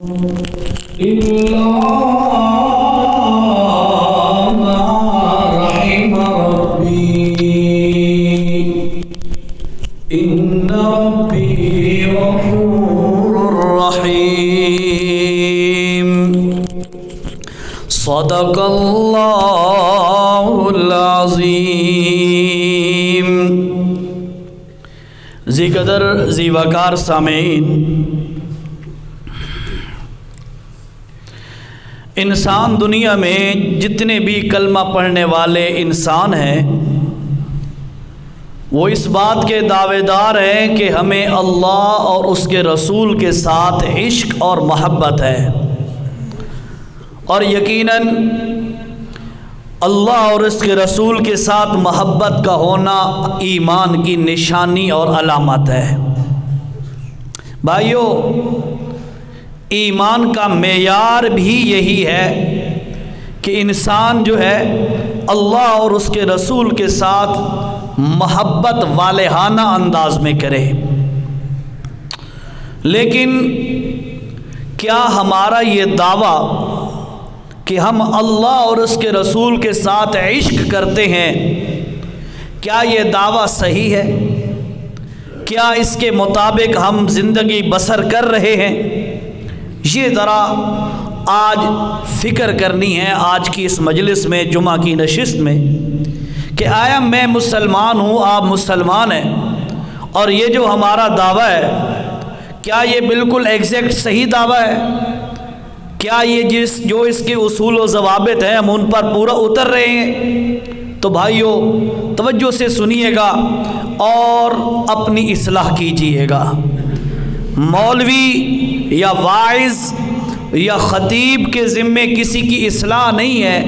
إلا ما رحم ربي إن ربي غفور رحيم صدق الله العظيم. ذی قدر ذی وقار سامعین، انسان دنیا میں جتنے بھی کلمہ پڑھنے والے انسان ہیں وہ اس بات کے دعوے دار ہیں کہ ہمیں اللہ اور اس کے رسول کے ساتھ عشق اور محبت ہے، اور یقیناً اللہ اور اس کے رسول کے ساتھ محبت کا ہونا ایمان کی نشانی اور علامت ہے. بھائیو، ایمان کا معیار بھی یہی ہے کہ انسان جو ہے اللہ اور اس کے رسول کے ساتھ محبت والہانہ انداز میں کرے. لیکن کیا ہمارا یہ دعویٰ کہ ہم اللہ اور اس کے رسول کے ساتھ عشق کرتے ہیں، کیا یہ دعویٰ صحیح ہے؟ کیا اس کے مطابق ہم زندگی بسر کر رہے ہیں؟ یہ ذرا آج فکر کرنی ہے آج کی اس مجلس میں، جمعہ کی نشست میں، کہ آیا میں مسلمان ہوں، آپ مسلمان ہیں، اور یہ جو ہمارا دعویٰ ہے کیا یہ بالکل ایگزیکٹ صحیح دعویٰ ہے؟ کیا یہ جو اس کے اصول و ضوابط ہیں ہم ان پر پورا اتر رہے ہیں؟ تو بھائیو توجہ سے سنیے گا اور اپنی اصلاح کیجیے گا. مولوی یا واعظ یا خطیب کے ذمے کسی کی اصلاح نہیں ہے.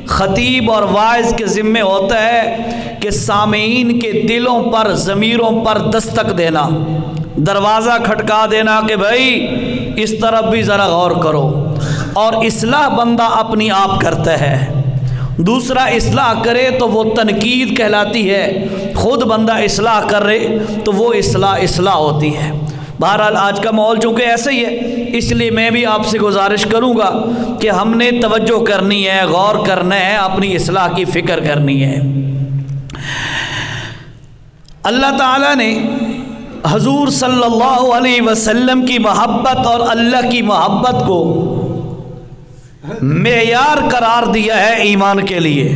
خطیب اور واعظ کے ذمے ہوتا ہے کہ سامعین کے دلوں پر، ضمیروں پر دستک دینا، دروازہ کھٹکا دینا کہ بھائی اس طرف بھی ذرا غور کرو. اور اصلاح بندہ اپنی آپ کرتا ہے، دوسرا اصلاح کرے تو وہ تنقید کہلاتی ہے، خود بندہ اصلاح کرے تو وہ اصلاح ہوتی ہے. بہرحال آج کا ماحول چونکہ ایسا ہی ہے، اس لیے میں بھی آپ سے گزارش کروں گا کہ ہم نے توجہ کرنی ہے، غور کرنا ہے، اپنی اصلاح کی فکر کرنی ہے. اللہ تعالیٰ نے حضور صلی اللہ علیہ وسلم کی محبت اور اللہ کی محبت کو معیار قرار دیا ہے ایمان کے لیے.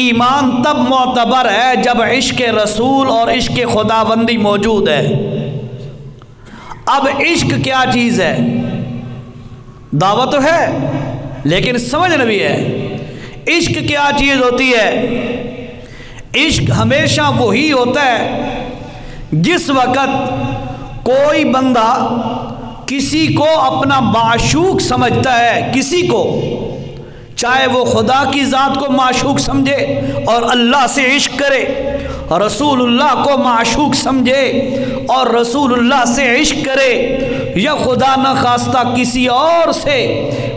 ایمان تب معتبر ہے جب عشق رسول اور عشق خداوندی موجود ہے. اب عشق کیا چیز ہے؟ دعویٰ تو ہے لیکن سمجھنا بھی ہے. عشق کیا چیز ہوتی ہے؟ عشق ہمیشہ وہی ہوتا ہے جس وقت کوئی بندہ کسی کو اپنا معشوق سمجھتا ہے، کسی کو، چاہے وہ خدا کی ذات کو معشوق سمجھے اور اللہ سے عشق کرے، رسول اللہ کو معشوق سمجھے اور رسول اللہ سے عشق کرے، یا خدا نخواستہ کسی اور سے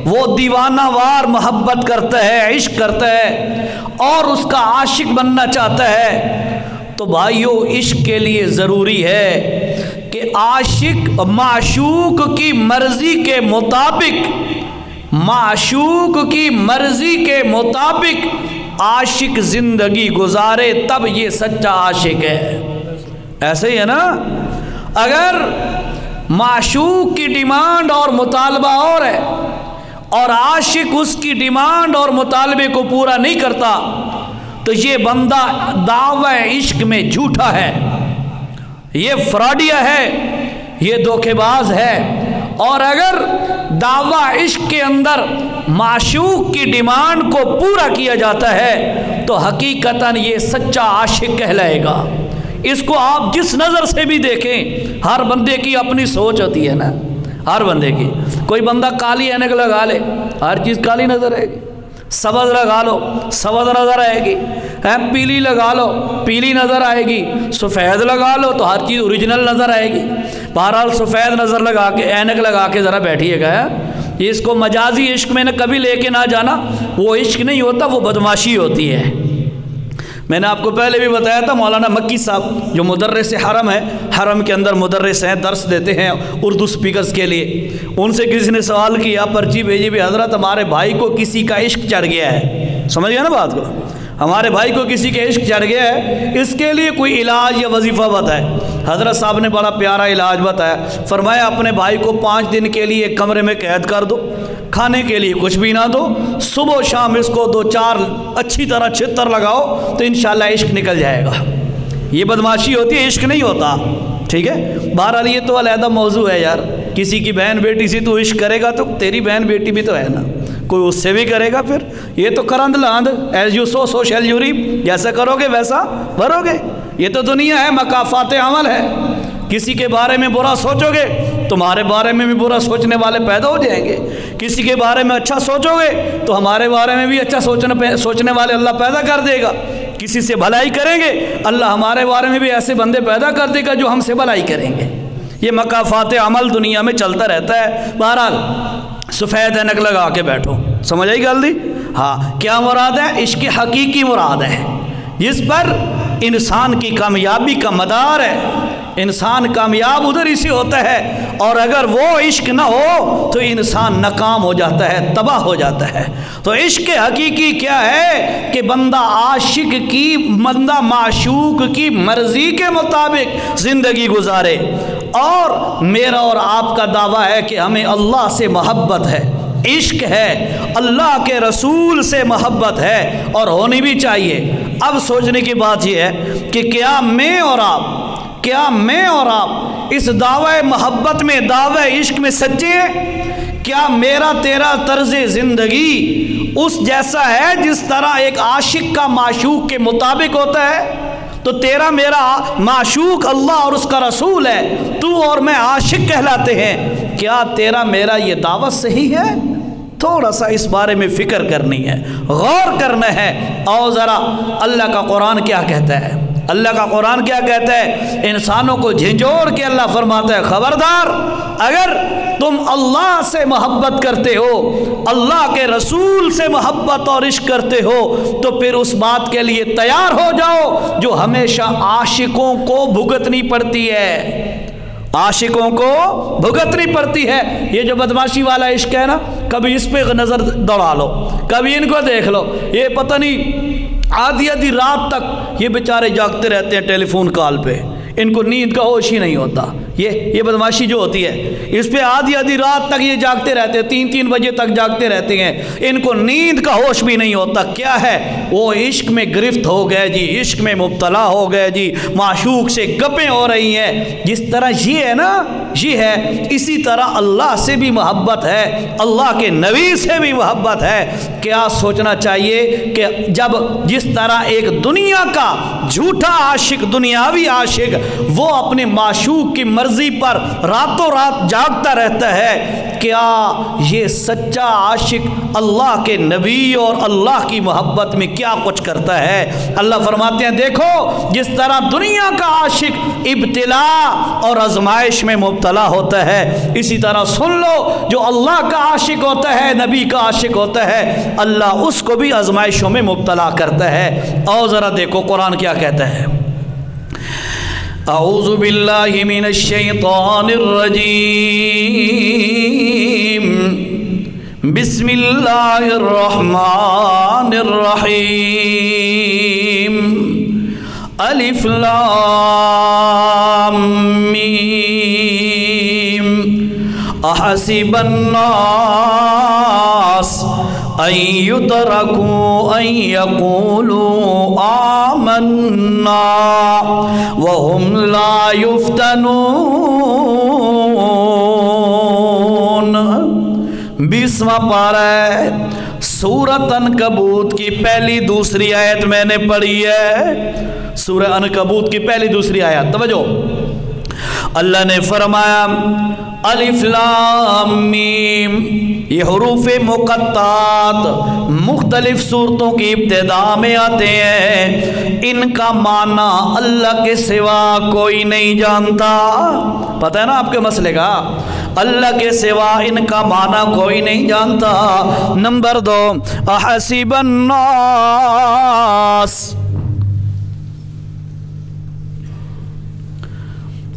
وہ دیوانہ وار محبت کرتا ہے، عشق کرتا ہے اور اس کا عاشق بننا چاہتا ہے، تو بھائیو عشق کے لیے ضروری ہے کہ عاشق معشوق کی مرضی کے مطابق، معشوق کی مرضی کے مطابق عاشق زندگی گزارے، تب یہ سچا عاشق ہے. ایسے ہی ہے نا؟ اگر معشوق کی ڈیمانڈ اور مطالبہ اور ہے اور عاشق اس کی ڈیمانڈ اور مطالبے کو پورا نہیں کرتا تو یہ بندہ دعوی عشق میں جھوٹا ہے، یہ فراڈیا ہے، یہ دھوکے باز ہے. اور اگر دعوی عشق کے اندر معشوق کی ڈیمانڈ کو پورا کیا جاتا ہے تو حقیقتاً یہ سچا عاشق کہلائے گا. اس کو آپ جس نظر سے بھی دیکھیں، ہر بندے کی اپنی سوچ ہوتی ہے نا، ہر بندے کی. کوئی بندہ کالی اینک لگا لے، ہر چیز کالی نظر آئے گی. سبز لگا لو، سبز نظر آئے گی. پیلی لگا لو، پیلی نظر آئے گی. سفید لگا لو تو ہر چیز اوریجنل نظر آئے گی. بہرحال سفید نظر لگا کے، اینک لگا کے ذرا بیٹھیے گا. اس کو مجازی عشق میں نے کبھی لے کے نہ جانا، وہ عشق نہیں ہوتا، وہ بدماشی ہوتی ہے. میں نے آپ کو پہلے بھی بتایا تھا، مولانا مکی صاحب جو مدرس حرم ہے، حرم کے اندر مدرس ہیں، درس دیتے ہیں اردو سپیکرز کے لیے، ان سے کسی نے سوال کیا، پرچی بھیجی بھی، حضرت ہمارے بھائی کو کسی کا عشق چڑھ گیا ہے، سمجھ گیا نا بات کو، ہمارے بھائی کو کسی کے عشق چڑھ گیا ہے، اس کے لیے کوئی علاج یا وظیفہ بتائے۔ حضرت صاحب نے بڑا پیارا علاج بتایا، فرمایا اپنے بھائی کو 5 دن کے لیے ایک کمرے میں قید کر دو، کھانے کے لیے کچھ بھی نہ دو، صبح و شام اس کو 2-4 اچھی طرح چھتر لگاؤ تو انشاءاللہ عشق نکل جائے گا۔ یہ بدماشی ہوتی ہے، عشق نہیں ہوتا، ٹھیک ہے۔ بہرحال یہ تو علیحدہ موضوع ہے یار، کسی کی بہن بیٹی سے تو عشق کرے گا تو تیری بہن بیٹی بھی تو ہے نا، کوئی اس سے بھی کرے گا، پھر یہ تو کرند لاند، as you sow so shall you reap, جیسا کرو گے ویسا بھرو گے، یہ تو دنیا ہے، مکافات عمل ہے۔ کسی کے بارے میں برا سوچو گے تمہارے بارے میں بھی برا سوچنے والے پیدا ہو جائیں گے، کسی کے بارے میں اچھا سوچو گے تو ہمارے بارے میں بھی اچھا سوچنے والے اللہ پیدا کر دے گا، کسی سے بھلائی کریں گے اللہ ہمارے بارے میں بھی ایسے بندے پیدا کر دے گا جو ہم سے بھلائی کریں گے۔ یہ مکافات عمل دنیا میں چلتا رہتا ہے۔ بہرحال سفید اینک لگا کے بیٹھو، سمجھ آئی گل دی؟ ہاں، کیا مراد ہے؟ عشق حقیقی مراد ہے، جس پر انسان کی کامیابی کا مدار ہے، انسان کامیاب ادھر ہی سے ہوتا ہے، اور اگر وہ عشق نہ ہو تو انسان ناکام ہو جاتا ہے، تباہ ہو جاتا ہے۔ تو عشق حقیقی کیا ہے کہ بندہ عاشق کی، بندہ معشوق کی مرضی کے مطابق زندگی گزارے۔ اور میرا اور آپ کا دعویٰ ہے کہ ہمیں اللہ سے محبت ہے، عشق ہے، اللہ کے رسول سے محبت ہے، اور ہونی بھی چاہیے۔ اب سوچنے کی بات یہ ہے کہ کیا میں اور آپ اس دعوی محبت میں، دعوی عشق میں سچے ہیں؟ کیا میرا تیرا طرز زندگی اس جیسا ہے جس طرح ایک عاشق کا معشوق کے مطابق ہوتا ہے؟ تو تیرا میرا معشوق اللہ اور اس کا رسول ہے، تو اور میں عاشق کہلاتے ہیں، کیا تیرا میرا یہ دعوت صحیح ہے؟ تھوڑا سا اس بارے میں فکر کرنی ہے، غور کرنا ہے۔ اور ذرا اللہ کا قرآن کیا کہتا ہے، اللہ کا قرآن کیا کہتا ہے؟ انسانوں کو جھنجھوڑ کے اللہ فرماتا ہے خبردار، اگر تم اللہ سے محبت کرتے ہو، اللہ کے رسول سے محبت اور عشق کرتے ہو، تو پھر اس بات کے لیے تیار ہو جاؤ جو ہمیشہ عاشقوں کو بھگتنی پڑتی ہے، عاشقوں کو بھگتنی پڑتی ہے۔ یہ جو بدماشی والا عشق ہے نا، کبھی اس پہ نظر دوڑا لو، کبھی ان کو دیکھ لو، یہ پتہ نہیں آدھی رات تک یہ بیچارے جاگتے رہتے ہیں ٹیلی فون کال پہ، ان کو نیند کا ہوش ہی نہیں ہوتا۔ یہ بدماشی جو ہوتی ہے، اس پہ آدھی رات تک یہ جاگتے رہتے ہیں، 3 بجے تک جاگتے رہتے ہیں، ان کو نیند کا ہوش بھی نہیں ہوتا۔ کیا ہے؟ وہ عشق میں گرفت ہو گئے جی، عشق میں مبتلا ہو گئے جی، معشوق سے گپیں ہو رہی ہیں۔ جس طرح یہ ہے نا، یہ ہے، اسی طرح اللہ سے بھی محبت ہے، اللہ کے نبی سے بھی محبت ہے۔ کیا سوچنا چاہیے کہ جس طرح ایک دنیا کا جھوٹا عاشق، دنیاوی عاشق، وہ اپنے معشوق کی مرضی پر راتوں رات جاگتا رہتا ہے، کیا یہ سچا عاشق اللہ کے نبی اور اللہ کی محبت میں کیا کچھ کرتا ہے؟ اللہ فرماتے ہیں دیکھو، جس طرح دنیا کا عاشق ابتلا اور آزمائش میں مبتلا ہوتا ہے، اسی طرح سن لو، جو اللہ کا عاشق ہوتا ہے، نبی کا عاشق ہوتا ہے، اللہ اس کو بھی آزمائشوں میں مبتلا کرتا ہے۔ اور ذرا دیکھو قرآن کیا کہتا ہے، اعوذ باللہ من الشیطان الرجیم، بسم اللہ الرحمن الرحیم، الف لام میم، احسب الناس ان یترکوا ان یقولوا آمنا وهم لا یفتنون۔ 20واں پارہ ہے، سورۃ عنکبوت کی پہلی دوسری آیت میں نے پڑھی ہے، سورہ عنکبوت کی پہلی دوسری آیت، توجہ، اللہ نے فرمایا الف لام میم، یہ حروف مقطعات مختلف صورتوں کی ابتدا میں آتے ہیں، ان کا معنی اللہ کے سوا کوئی نہیں جانتا۔ پتہ ہے نا آپ کے مسئلے کا، اللہ کے سوا ان کا معنی کوئی نہیں جانتا۔ نمبر 2، احسب الناس،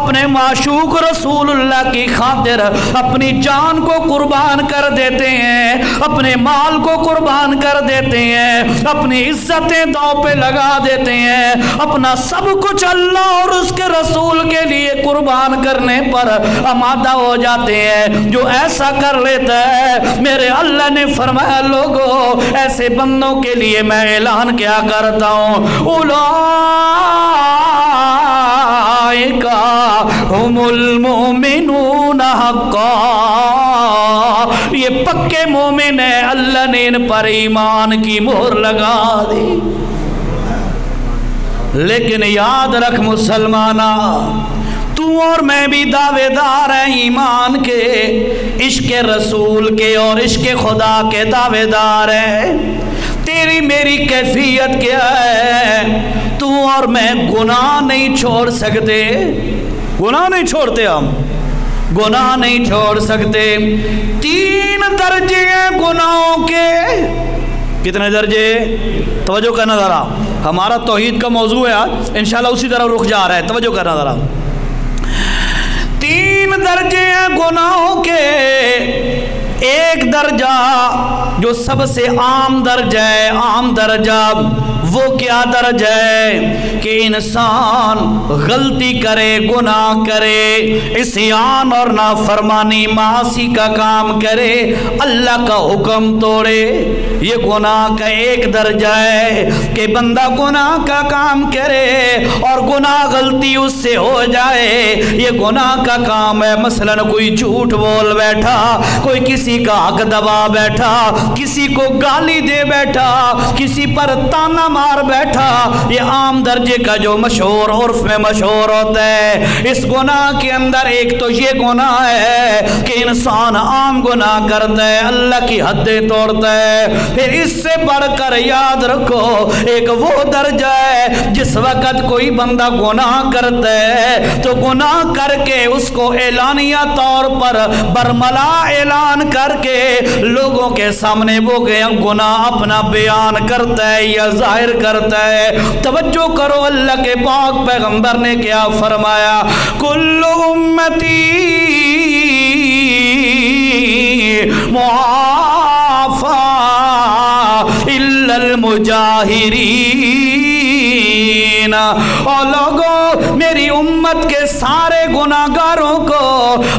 اپنے معشوق رسول اللہ کی خاطر اپنی جان کو قربان کر دیتے ہیں، اپنے مال کو قربان کر دیتے ہیں، اپنی عزتیں داؤ پہ لگا دیتے ہیں، اپنا سب کچھ اللہ اور اس کے رسول کے لیے قربان کرنے پر آمادہ ہو جاتے ہیں، جو ایسا کر لیتا ہے میرے اللہ نے فرمایا لوگوں ایسے بندوں کے لیے میں اعلان کیا کرتا ہوں اولئک ہم المؤمنون حقا، یہ پکے مومن ہیں، اللہ نے ان پر ایمان کی مہر لگا دی۔ لیکن یاد رکھ مسلمانہ، تو اور میں بھی دعوے دار ہیں ایمان کے، عشق رسول کے اور عشق خدا کے دعوے دار ہیں۔ تیری میری کیفیت کیا ہے؟ تو اور میں گناہ نہیں چھوڑ سکتے، گناہ نہیں چھوڑتے، ہم گناہ نہیں چھوڑ سکتے۔ 3 درجے ہیں گناہوں کے، کتنے درجے؟ توجہ کرنا ذرا، ہمارا توحید کا موضوع ہے آج، انشاءاللہ اسی طرح رخ جا رہا ہے، توجہ کرنا ذرا۔ 3 درجے ہیں گناہوں کے۔ ایک درجہ جو سب سے عام درجہ ہے، عام درجہ وہ کیا درجہ ہے کہ انسان غلطی کرے، گناہ کرے، عصیان اور نافرمانی معاصی کا کام کرے، اللہ کا حکم توڑے، یہ گناہ کا ایک درجہ ہے کہ بندہ گناہ کا کام کرے اور گناہ غلطی اس سے ہو جائے، یہ گناہ کا کام ہے۔ مثلا کوئی جھوٹ بول بیٹھا، کوئی کسی کا حق دبا بیٹھا، کسی کو گالی دے بیٹھا، کسی پر تانا مار بیٹھا، یہ عام درجے کا جو مشہور عرف میں مشہور ہوتا ہے۔ اس گناہ کے اندر ایک تو یہ گناہ ہے کہ انسان عام گناہ کرتا ہے، اللہ کی حدیں توڑتا ہے۔ پھر اس سے بڑھ کر یاد رکھو ایک وہ درجہ ہے جس وقت کوئی بندہ گناہ کرتا ہے تو گناہ کر کے اس کو اعلانیہ طور پر برملا اعلان کر کے لوگوں کے سامنے وہ گناہ اپنا بیان کرتا ہے یا ظاہر کرتا ہے۔ توجہ کرو، اللہ کے پاک پیغمبر نے کیا فرمایا؟ کل امتی معافی الا المجاہرین۔ اور لوگوں میری امت کے سارے گناہگاروں کو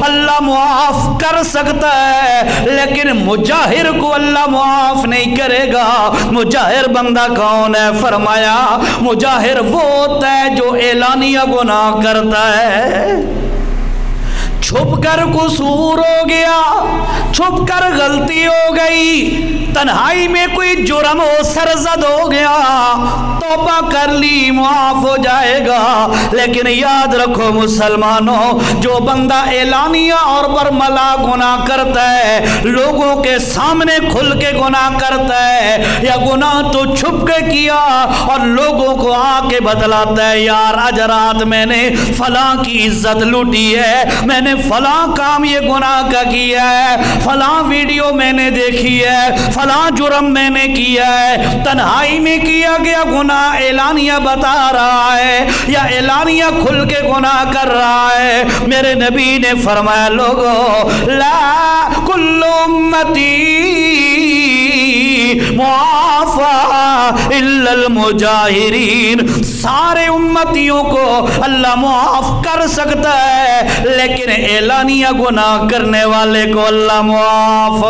اللہ معاف کر سکتا ہے، لیکن مجاہر کو اللہ معاف نہیں کرے گا۔ مجاہر بندہ کون ہے؟ فرمایا مجاہر وہ ہوتا ہے جو اعلانیہ گناہ کرتا ہے، چھپ کر قصور ہو گیا، چھپ کر غلطی ہو گئی، تنہائی میں کوئی جرم ہو سرزد ہو گیا، توبہ کر لی معاف ہو جائے گا۔ لیکن یاد رکھو مسلمانوں، جو بندہ اعلانیہ اور برملا گناہ کرتا ہے، لوگوں کے سامنے کھل کے گناہ کرتا ہے یا گناہ تو چھپ کے کیا اور لوگوں کو آ کے بتلاتا ہے یار آج رات میں نے فلاں کی عزت لوٹی ہے، میں نے فلاں کام یہ گناہ کا کیا ہے، فلاں ویڈیو میں نے دیکھی ہے، فلاں جرم میں نے کیا ہے، تنہائی میں کیا گیا گناہ اعلانیہ بتا رہا ہے یا اعلانیہ کھل کے گناہ کر رہا ہے۔ میرے نبی نے فرمایا لوگوں لا کل امتی معافی الا المجاہرین، سارے امتیوں کو اللہ معاف کر سکتا ہے لیکن اعلانیہ گناہ کرنے والے کو اللہ معاف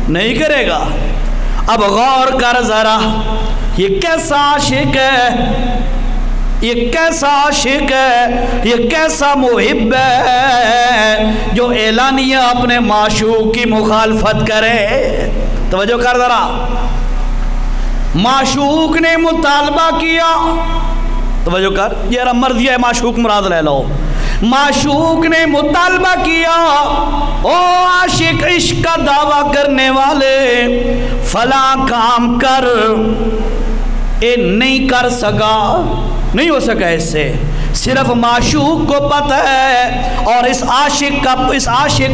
نہیں کرے گا۔ اب غور کر ذرا، یہ کیسا عاشق ہے، یہ کیسا عاشق ہے، یہ کیسا محب ہے جو اعلانیہ اپنے معشوق کی مخالفت کرے۔ توجہ کر ذرا، معشوق نے مطالبہ کیا، توجہ کر، یہ مرضی ہے معشوق مراد لے لو، معشوق نے مطالبہ کیا او عاشق عشق کا دعویٰ کرنے والے فلاں کام کر، اے نہیں کر سکا، نہیں ہو سکا اس سے، صرف معشوق کو پتہ ہے اور اس عاشق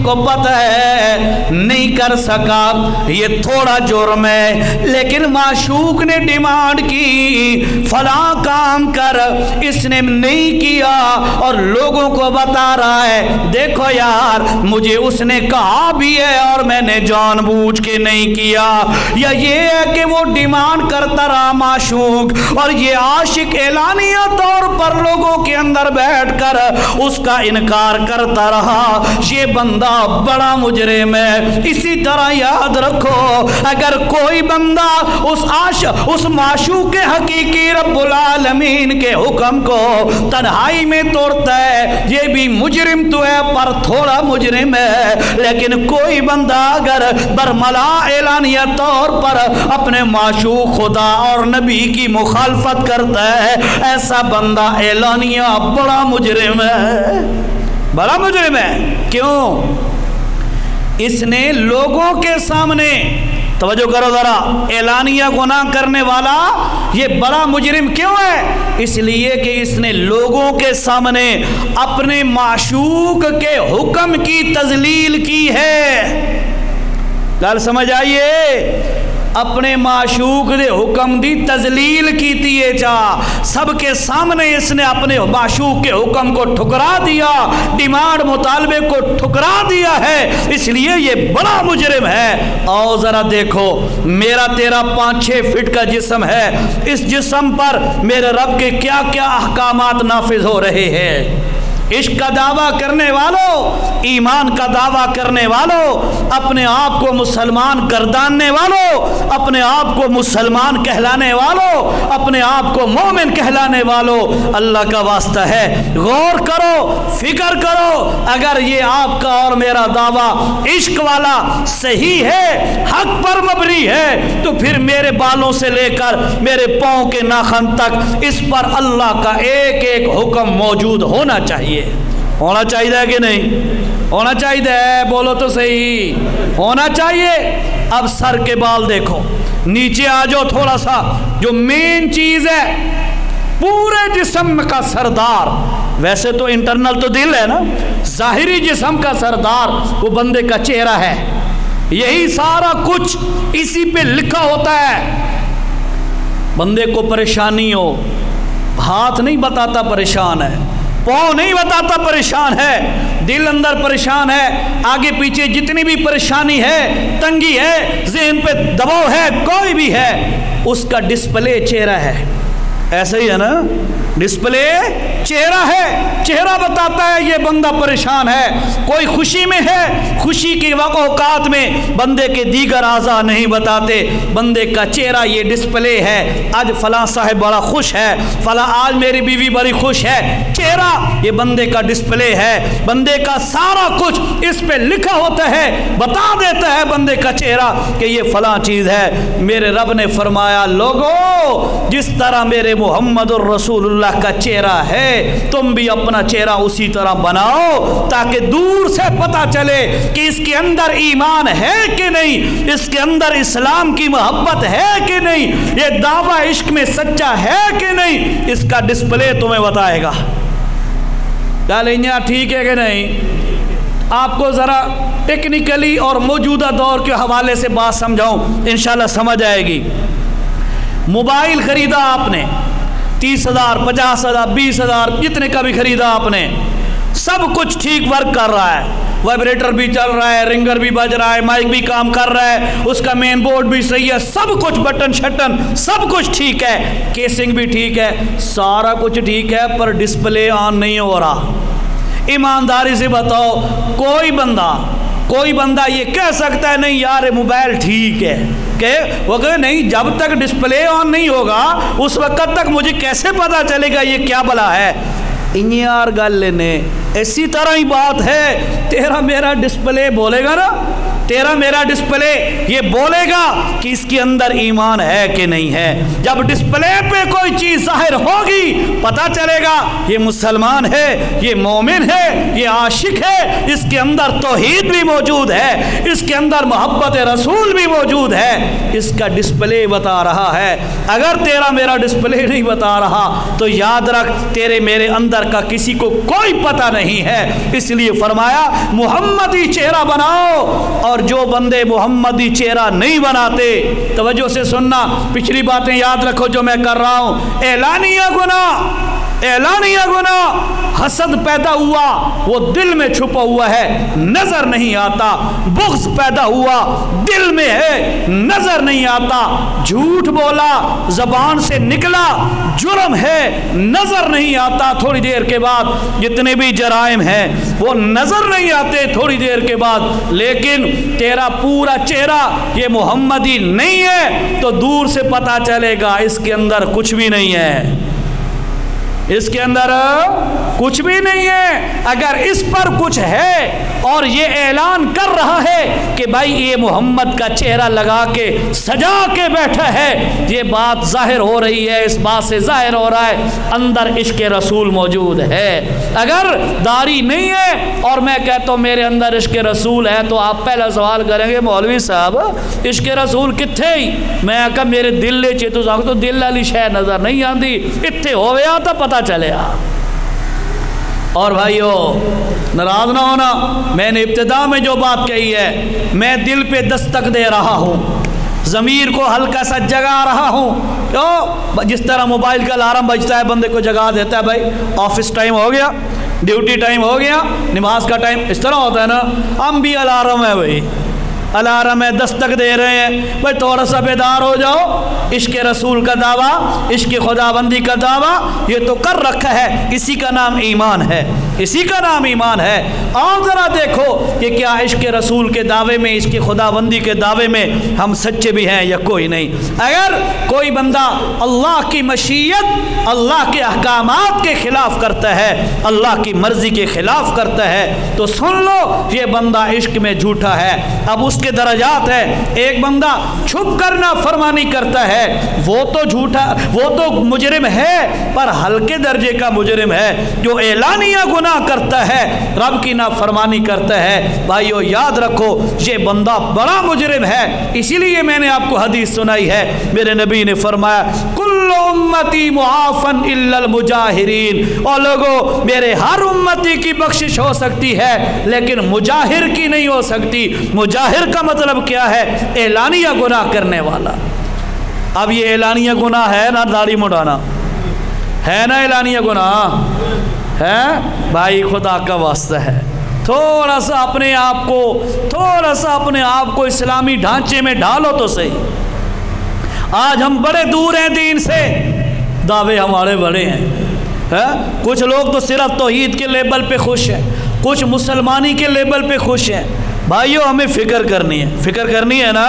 کو پتہ ہے نہیں کر سکا، یہ تھوڑا جرم ہے۔ لیکن معشوق نے ڈیمانڈ کی فلاں کام کر، اس نے نہیں کیا اور لوگوں کو بتا رہا ہے دیکھو یار مجھے اس نے کہا بھی ہے اور میں نے جان بوجھ کے نہیں کیا، یا یہ ہے کہ وہ ڈیمانڈ کرتا رہا معشوق اور یہ عاشق اعلانیہ طور پر لوگوں کے اندر بیٹھ کر اس کا انکار کرتا رہا، یہ بندہ بڑا مجرم ہے۔ اسی طرح یاد رکھو اگر کوئی بندہ اس معشوق حقیقی رب العالمین کے حکم کو تنہائی میں توڑتا ہے، یہ بھی مجرم تو ہے پر تھوڑا مجرم ہے۔ لیکن کوئی بندہ اگر برملا اعلانیہ طور پر اپنے معشوق خدا اور نبی کی مخالفت کرتا ہے، ایسا بندہ اعلانیہ بڑا مجرم ہے، بڑا مجرم ہے۔ کیوں؟ اس نے لوگوں کے سامنے، توجہ کرو ذرا، اعلانیہ گناہ کرنے والا یہ بڑا مجرم کیوں ہے؟ اس لیے کہ اس نے لوگوں کے سامنے اپنے معشوق کے حکم کی تذلیل کی ہے۔ گل سمجھ آئیے؟ اپنے معشوق دے حکم دی تذلیل کی تیے چاہ، سب کے سامنے اس نے اپنے معشوق کے حکم کو ٹھکرا دیا، ڈیمانڈ مطالبے کو ٹھکرا دیا ہے، اس لیے یہ بڑا مجرم ہے۔ آؤ ذرا دیکھو، میرا تیرا 5-6 فٹ کا جسم ہے، اس جسم پر میرے رب کے کیا کیا احکامات نافذ ہو رہے ہیں۔ عشق کا دعویٰ کرنے والوں، ایمان کا دعویٰ کرنے والوں، اپنے آپ کو مسلمان گرداننے والوں، اپنے آپ کو مسلمان کہلانے والوں، اپنے آپ کو مومن کہلانے والوں، اللہ کا واسطہ ہے غور کرو، فکر کرو، اگر یہ آپ کا اور میرا دعویٰ عشق والا صحیح ہے، حق پر مبنی ہے، تو پھر میرے بالوں سے لے کر میرے پاؤں کے ناخن تک اس پر اللہ کا ایک ایک حکم موجود ہونا چاہیے۔ ہونا چاہیے کہ نہیں؟ ہونا چاہیے، بولو تو صحیح، ہونا چاہیے۔ اب سر کے بال دیکھو، نیچے آ جاؤ تھوڑا سا، جو مین چیز ہے پورے جسم کا سردار، ویسے تو انٹرنل تو دل ہے نا، ظاہری جسم کا سردار وہ بندے کا چہرہ ہے، یہی سارا کچھ اسی پہ لکھا ہوتا ہے۔ بندے کو پریشانی ہو، ہاتھ نہیں بتاتا پریشان ہے، پاؤں نہیں بتاتا پریشان ہے، دل اندر پریشان ہے، آگے پیچھے جتنی بھی پریشانی ہے، تنگی ہے، ذہن پہ دباؤ ہے، کوئی بھی ہے، اس کا ڈسپلے چہرہ ہے۔ ایسا ہی ہے نا، ڈسپلے چہرہ ہے، چہرہ بتاتا ہے یہ بندہ پریشان ہے۔ کوئی خوشی میں ہے، خوشی کے اوقات میں بندے کے دیگر اعضاء نہیں بتاتے، بندے کا چہرہ یہ ڈسپلے ہے۔ آج فلاں صاحب بڑا خوش ہے، فلاں آج میری بیوی بڑی خوش ہے، چہرہ یہ بندے کا ڈسپلے ہے، بندے کا سارا کچھ اس پہ لکھا ہوتا ہے، بتا دیتا ہے بندے کا چہرہ کہ یہ فلاں چیز ہے۔ میرے رب نے فرمایا لوگو جس طرح میرے محمد الرسول اللہ کا چہرہ ہے تم بھی اپنا چہرہ اسی طرح بناؤ، تاکہ دور سے پتا چلے کہ اس کے اندر ایمان ہے کہ نہیں، اس کے اندر اسلام کی محبت ہے کہ نہیں، یہ دعویٰ عشق میں سچا ہے کہ نہیں، اس کا ڈسپلے تمہیں بتائے گا۔ ٹھیک ہے کہ نہیں؟ آپ کو ذرا ٹیکنیکلی اور موجودہ دور کے حوالے سے بات سمجھاؤں، انشاءاللہ سمجھ آئے گی۔ موبائل خریدا آپ نے 30,000 50,000 20,000 جتنے کا بھی خریدا آپ نے، سب کچھ ٹھیک ورک کر رہا ہے، وائبریٹر بھی چل رہا ہے، رنگر بھی بج رہا ہے، مائک بھی کام کر رہا ہے، اس کا مین بورڈ بھی صحیح ہے، سب کچھ بٹن شٹن سب کچھ ٹھیک ہے، کیسنگ بھی ٹھیک ہے، سارا کچھ ٹھیک ہے، پر ڈسپلے آن نہیں ہو رہا۔ ایمانداری سے بتاؤ کوئی بندہ یہ کہہ سکتا ہے نہیں یار موبائل ٹھیک ہے، کہ وہ کہ نہیں جب تک ڈسپلے آن نہیں ہوگا اس وقت تک مجھے کیسے پتا چلے گا یہ کیا بلا ہے؟ یار گل لینے اسی طرح ہی بات ہے، تیرا میرا ڈسپلے بولے گا نا تیرا میرا ڈسپلے یہ بولے گا کہ اس کے اندر ایمان ہے کہ نہیں ہے۔ جب ڈسپلے پہ کوئی چیز ظاہر ہوگی پتہ چلے گا یہ مسلمان ہے، یہ مومن ہے، یہ عاشق ہے، اس کے اندر توحید بھی موجود ہے، اس کے اندر محبت رسول بھی موجود ہے، اس کا ڈسپلے بتا رہا ہے۔ اگر تیرا میرا ڈسپلے نہیں بتا رہا تو یاد رکھ تیرے میرے اندر کا کسی کو کوئی پتہ نہیں ہے۔ اس لیے فرمایا محمدی چہرہ بناؤ، اور جو بندے محمدی چہرہ نہیں بناتے، توجہ سے سننا، پچھلی باتیں یاد رکھو جو میں کر رہا ہوں۔ اعلانیہ گناہ، اعلانیہ گناہ، حسد پیدا ہوا وہ دل میں چھپا ہوا ہے، نظر نہیں آتا۔ بغض پیدا ہوا دل میں ہے، نظر نہیں آتا۔ جھوٹ بولا زبان سے نکلا، جرم ہے، نظر نہیں آتا۔ تھوڑی دیر کے بعد جتنے بھی جرائم ہیں وہ نظر نہیں آتے تھوڑی دیر کے بعد، لیکن تیرا پورا چہرہ یہ محمدی نہیں ہے تو دور سے پتہ چلے گا اس کے اندر کچھ بھی نہیں ہے، اس کے اندر کچھ بھی نہیں ہے۔ اگر اس پر کچھ ہے اور یہ اعلان کر رہا ہے کہ بھائی یہ محمد کا چہرہ لگا کے سجا کے بیٹھا ہے، یہ بات ظاہر ہو رہی ہے، اس بات سے ظاہر ہو رہا ہے اندر عشق رسول موجود ہے۔ اگر داڑھی نہیں ہے اور میں کہتا ہوں میرے اندر عشق رسول ہے تو آپ پہلا سوال کریں گے مولوی صاحب عشق رسول کتھے ہی؟ میں کہا میرے دل لے چے تو دل والی شے نظر نہیں آتی، اتھے ہوئے آتا پتہ چلے آ۔ اور بھائیو ناراض نہ ہونا، میں نے ابتدا میں جو بات کہی ہے میں دل پہ دستک دے رہا ہوں، ضمیر کو ہلکا سا جگا رہا ہوں۔ کیوں؟ جس طرح موبائل کا الارم بجتا ہے بندے کو جگا دیتا ہے، بھائی آفس ٹائم ہو گیا، ڈیوٹی ٹائم ہو گیا، نماز کا ٹائم، اس طرح ہوتا ہے نا۔ ہم بھی الارم ہے بھائی، الارم ہے، دستک دے رہے ہیں بھائی تھوڑا سا بیدار ہو جاؤ۔ عشق رسول کا دعویٰ، عشق خدا بندی کا دعویٰ یہ تو کر رکھا ہے، اسی کا نام ایمان ہے، اسی کا نام ایمان ہے۔ اور ذرا دیکھو کہ کیا عشق رسول کے دعوے میں، عشق خدا بندی کے دعوے میں ہم سچے بھی ہیں یا کوئی نہیں۔ اگر کوئی بندہ اللہ کی مشیت، اللہ کے احکامات کے خلاف کرتا ہے، اللہ کی مرضی کے خلاف کرتا ہے تو سن لو یہ بندہ عشق میں جھوٹا ہے۔ اب اس کے درجات ہے، ایک بندہ چھپ کر نافرمانی کرتا ہے وہ تو جھوٹا، وہ تو مجرم ہے پر ہلکے درجے کا مجرم ہے۔ جو اعلانیہ گناہ کرتا ہے، رب کی نافرمانی کرتا ہے، بھائیو یاد رکھو یہ بندہ بڑا مجرم ہے۔ اسی لیے میں نے آپ کو حدیث سنائی ہے، میرے نبی نے فرمایا کل امتی معافن الا المجاہرین، اور لوگوں میرے ہر امتی کی بخشش ہو سکتی ہے لیکن مجاہر کی نہیں ہو سکتی۔ مجاہر کا مطلب کیا ہے؟ اعلانیہ گناہ کرنے والا۔ اب یہ اعلانیہ گناہ ہے نا داڑھی مڈانا، ہے نا اعلانیہ گناہ ہے؟ بھائی خدا کا واسطہ ہے تھوڑا سا اپنے آپ کو اسلامی ڈھانچے میں ڈھالو تو صحیح۔ آج ہم بڑے دور ہیں دین سے، دعوے ہمارے بڑے ہیں۔ کچھ لوگ تو صرف توحید کے لیبل پہ خوش ہیں، کچھ مسلمانی کے لیبل پہ خوش ہیں۔ بھائیو ہمیں فکر کرنی ہے نا۔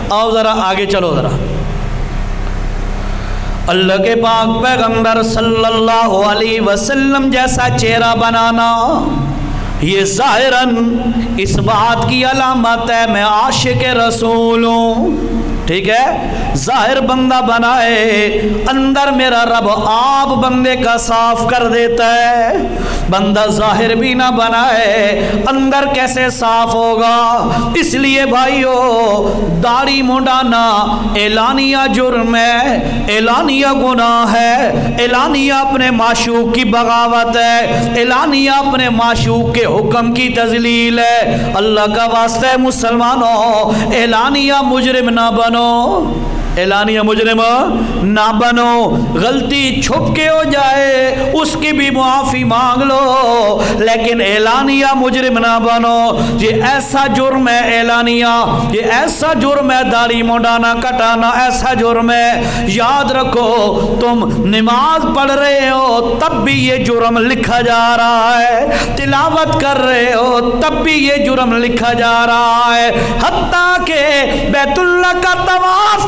آؤ ذرا آگے چلو ذرا۔ اللہ کے پاک پیغمبر صلی اللہ علیہ وسلم جیسا چہرہ بنانا یہ ظاہراً اس بات کی علامت ہے میں عاشق رسول ہوں۔ ٹھیک ہے، ظاہر بندہ بنائے، اندر میرا رب آپ بندے کا صاف کر دیتا ہے۔ بندہ ظاہر بھی نہ بنائے اندر کیسے صاف ہوگا؟ اس لیے بھائیو داڑھی منڈانا اعلانیہ جرم ہے، اعلانیہ گناہ ہے، اعلانیہ اپنے معشوق کی بغاوت ہے، اعلانیہ اپنے معشوق کے حکم کی تذلیل ہے۔ اللہ کا واسطہ ہے مسلمانوں اعلانیہ مجرم نہ بنو، اعلانیہ مجرم نہ بنو۔ غلطی چھپ کے ہو جائے اس کی بھی معافی مانگ لو لیکن اعلانیہ مجرم نہ بنو۔ یہ ایسا جرم ہے اعلانیہ، یہ ایسا جرم ہے داڑھی منڈانا کٹانا، ایسا جرم ہے۔ یاد رکھو تم نماز پڑھ رہے ہو تب بھی یہ جرم لکھا جا رہا ہے، تلاوت کر رہے ہو تب بھی یہ جرم لکھا جا رہا ہے، حتیٰ کہ بیت اللہ کا طواف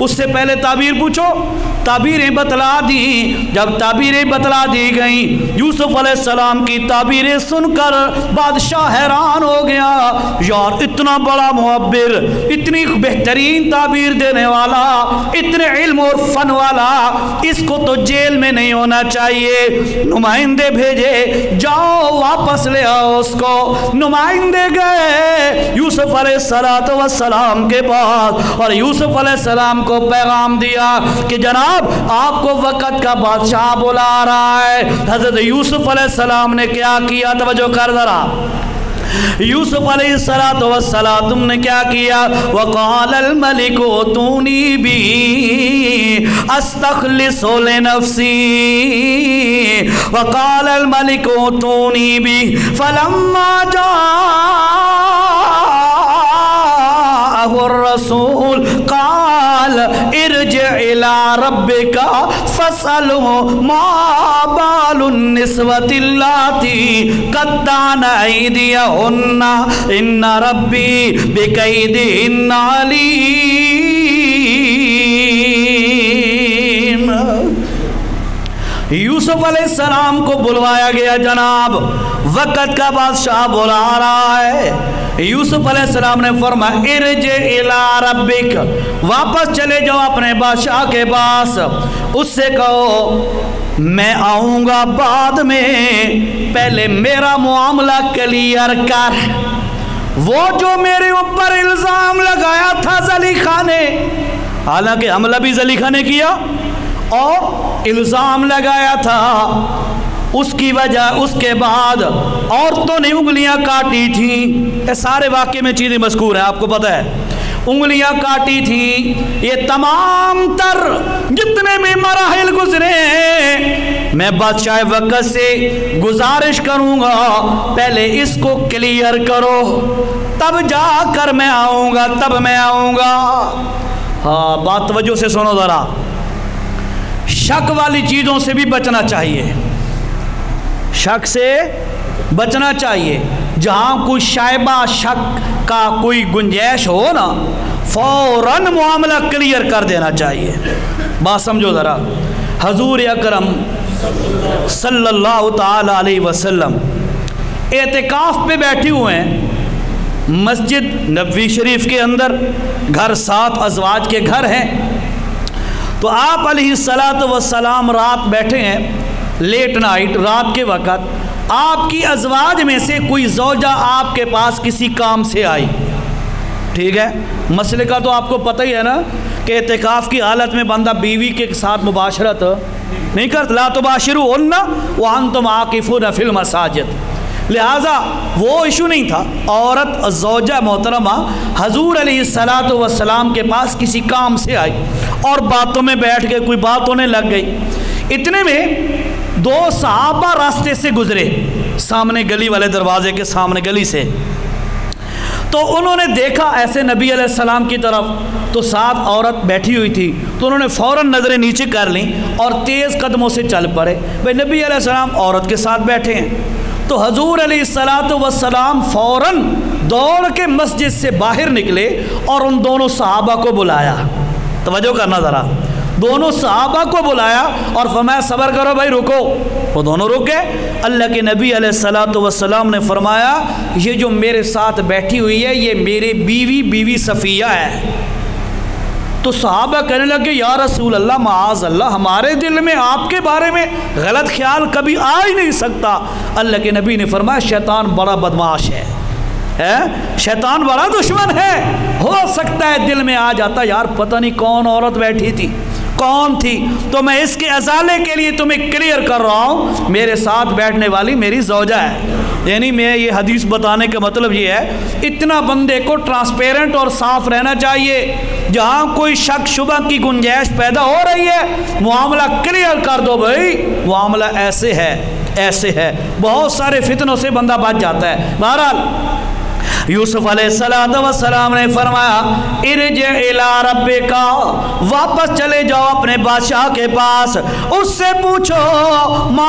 اس سے پہلے تعبیر پوچھو، تعبیریں بتلا دی۔ جب تعبیریں بتلا دی گئیں، یوسف علیہ السلام کی تعبیریں سن کر بادشاہ حیران ہو گیا، یار اتنا بڑا معبر، اتنی بہترین تعبیر دینے والا، اتنے علم اور فن والا، اس کو تو جیل میں نہیں ہونا چاہیے۔ نمائندے بھیجے، جاؤ واپس لے آؤ اس کو۔ نمائندے گئے یوسف علیہ السلام کے پاس اور یوسف علیہ السلام کو پیغام دیا کہ جناب آپ کو وقت کا بادشاہ بلا رہا ہے۔ حضرت یوسف علیہ السلام نے کیا کیا؟ توجہ کر ذرا۔ یوسف علیہ السلام تم نے کیا کیا؟ وقال الملک اتونی بی استخلص لنفسی، وقال الملک اتونی بی فلما جاءه الرسول قال ارجع الى ربك فاسأله ما بال النسوة اللاتي قطعن أيديهن إن ربي بكيدهن عليم۔ یوسف علیہ السلام کو بلوایا گیا، جناب وقت کا بادشاہ بلا رہا ہے۔ یوسف علیہ السلام نے فرمایا ارجع الی ربک، واپس چلے جاؤ اپنے بادشاہ کے پاس، اس سے کہو میں آؤں گا بعد میں، پہلے میرا معاملہ کلیئر کر۔ وہ جو میرے اوپر الزام لگایا تھا زلیخا نے، حالانکہ حملہ بھی زلیخا نے کیا اور الزام لگایا تھا، اس کی وجہ اس کے بعد عورتوں نے انگلیاں کاٹی تھیں۔ یہ سارے واقعے میں چیزیں مذکور ہیں، آپ کو پتہ ہے، انگلیاں کاٹی تھیں۔ یہ تمام تر جتنے بھی مراحل گزرے ہیں، میں بادشاہ وقت سے گزارش کروں گا پہلے اس کو کلیئر کرو، تب جا کر میں آؤں گا، تب میں آؤں گا۔ ہاں بات توجہ سے سنو ذرا، شک والی چیزوں سے بھی بچنا چاہیے، شک سے بچنا چاہیے۔ جہاں کوئی شائبہ شک کا کوئی گنجائش ہو نا، فوراً معاملہ کلیئر کر دینا چاہیے۔ بات سمجھو ذرا، حضور اکرم صلی اللہ تعالی علیہ وسلم اعتکاف پہ بیٹھے ہوئے ہیں مسجد نبوی شریف کے اندر، گھر 7 ازواج کے گھر ہیں، تو آپ علیہ السلام رات بیٹھے ہیں، لیٹ نائٹ، رات کے وقت آپ کی ازواج میں سے کوئی زوجہ آپ کے پاس کسی کام سے آئی، ٹھیک ہے، مسئلے کا تو آپ کو پتہ ہی ہے نا کہ اعتکاف کی حالت میں بندہ بیوی کے ساتھ مباشرت نہیں کرتا، لا تباشروہن وانتم عاکفون فی المساجد، لہٰذا وہ ایشو نہیں تھا۔ عورت زوجہ محترمہ حضور علیہ السلام کے پاس کسی کام سے آئی اور باتوں میں بیٹھ کے کوئی بات ہونے لگ گئی۔ اتنے میں 2 صحابہ راستے سے گزرے، سامنے گلی والے دروازے کے سامنے گلی سے، تو انہوں نے دیکھا ایسے نبی علیہ السلام کی طرف، تو ساتھ عورت بیٹھی ہوئی تھی، تو انہوں نے فوراً نظریں نیچے کر لیں اور تیز قدموں سے چل پڑے۔ بھئی نبی علیہ السلام عورت کے ساتھ بیٹھے ہیں، تو حضور علیہ السلام فوراً دوڑ کے مسجد سے باہر نکلے اور ان دونوں صحابہ کو بلایا۔ توجہ کرنا ذرا، دونوں صحابہ کو بلایا اور فرمایا صبر کرو بھائی، رکو۔ وہ دونوں رک گئے۔ اللہ کے نبی علیہ السلام نے فرمایا یہ جو میرے ساتھ بیٹھی ہوئی ہے یہ میرے بیوی صفیہ ہے۔ تو صحابہ کہنے لگے یا رسول اللہ معاذ اللہ، ہمارے دل میں آپ کے بارے میں غلط خیال کبھی آ ہی نہیں سکتا۔ اللہ کے نبی نے فرمایا شیطان بڑا بدمعاش ہے، شیطان بڑا دشمن ہے، ہو سکتا ہے دل میں آ جاتا یار پتہ نہیں کون عورت بیٹھی تھی، کون تھی، تو میں اس کے ازالے کے لیے تمہیں کلیئر کر رہا ہوں، میرے ساتھ بیٹھنے والی میری زوجہ ہے۔ یعنی میں یہ حدیث بتانے کا مطلب یہ ہے اتنا بندے کو ٹرانسپیرنٹ اور صاف رہنا چاہیے، جہاں کوئی شک شبہ کی گنجائش پیدا ہو رہی ہے معاملہ کلیئر کر دو بھائی، معاملہ ایسے ہے ایسے ہے، بہت سارے فتنوں سے بندہ بچ جاتا ہے۔ بہرحال یوسف علیہ السلام نے فرمایا ارجع الی ربک، واپس چلے جاؤ اپنے بادشاہ کے پاس، اس سے پوچھو ما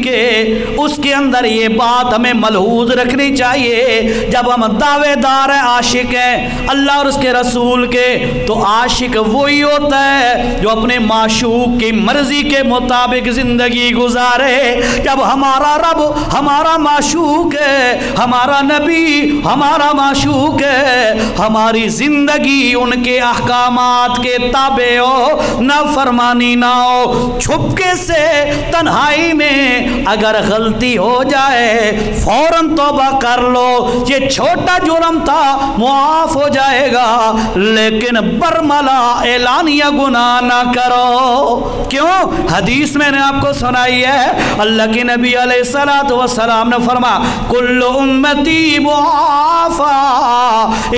کے اس کے اندر یہ بات ہمیں ملحوظ رکھنی چاہیے، جب ہم دعوے دار ہیں، عاشق ہیں اللہ اور اس کے رسول کے، تو عاشق وہی ہوتا ہے جو اپنے معشوق کی مرضی کے مطابق زندگی گزارے۔ جب ہمارا رب ہمارا معشوق ہے، ہمارا نبی ہمارا معشوق ہے، ہماری زندگی ان کے احکامات کے تابع ہو، نافرمانی نہ ہو، چھپکے سے تنہائی میں اگر غلطی ہو جائے فوراً توبہ کر لو، یہ چھوٹا جرم تھا معاف ہو جائے گا، لیکن برملا اعلانیہ گناہ نہ کرو۔ کیوں؟ حدیث میں نے آپ کو سنائی ہے، اللہ کے نبی علیہ السلام نے فرمایا کل امتی معافی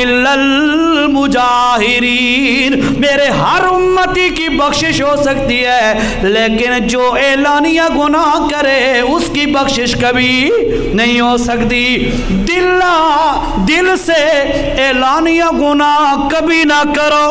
الا المجاہرین، میرے ہر امتی کی بخشش ہو سکتی ہے لیکن جو اعلانیہ گناہ کرے اس کی بخشش کبھی نہیں ہو سکتی۔ دل سے اعلانیہ گناہ کبھی نہ کرو،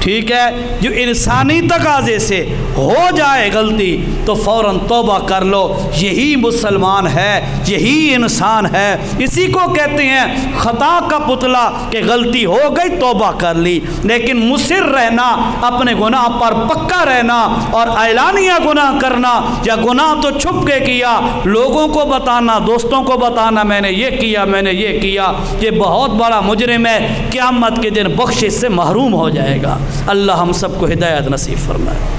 ٹھیک ہے؟ جو انسانی تقاضے سے ہو جائے غلطی تو فوراً توبہ کر لو، یہی مسلمان ہے، یہی انسان ہے، اسی کو کہتے ہیں خطا کا پتلا کہ غلطی ہو گئی توبہ کر لی، لیکن مصر رہنا، اپنے گناہ پر پکا رہنا اور اعلانیہ گناہ کرنا، یا گناہ تو چھپ کے کیا لوگوں کو بتانا، دوستوں کو بتانا میں نے یہ کیا میں نے یہ کیا، یہ بہت بڑا مجرم ہے، قیامت کے دن بخشش سے محروم ہو جائے گا۔ اللہ ہم سب کو ہدایت نصیب فرمائے۔